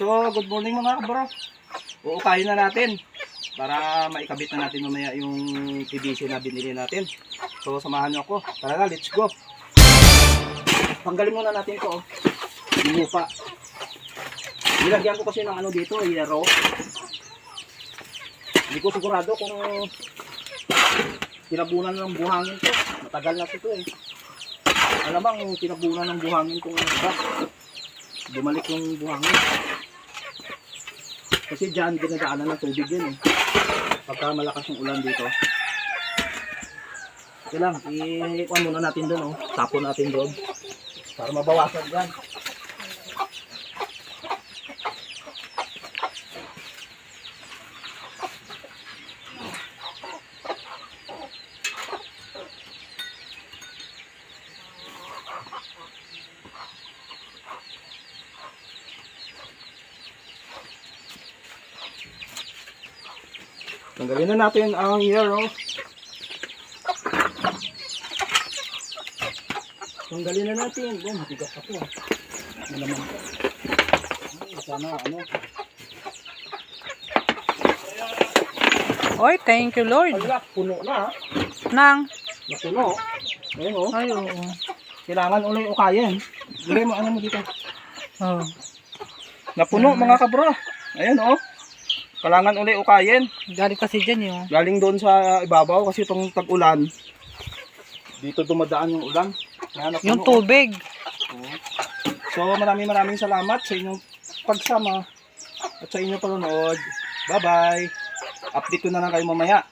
So, good morning mga kabro. Uukayin na natin para maikabit na natin mamaya yung PVC na binili natin. So, samahan nyo ako. Tara na, let's go. Tanggalin muna natin ito, oh. Yung lupa. Nilagyan ko kasi ng ano dito, yero. Hindi ko sigurado kung tinabunan ng buhangin to. Matagal na ito eh. Alamang tinabunan ng buhangin kung ba. Bumalik yung buhangin. Kasi dyan, dinadaanan ng tubig yun eh. Pagka malakas yung ulan dito. Okay lang, i-kuhan muna natin doon, oh. Tapon natin doon. Para mabawasan dyan. Tanggalin na natin ang yero. Tanggalin na natin. Oh, matigas ako. Malaman ko. Sana ano. Oy, thank you Lord. Wala, puno na. Nang. Napuno. Ayun oh. Ay, oo. Kailangan ulit ukayin. Lagay mo, ano mo dito. Oh. Napuno mga kabro. Ayun oh. Kailangan uli ukayin. Galing kasi dyan yun. Galing doon sa ibabaw kasi itong tag-ulan. Dito dumadaan yung ulan. Ayan, Yung tubig. So maraming salamat sa inyong pagsama at sa inyong panonood. Bye bye. Update ko na lang kayo mamaya.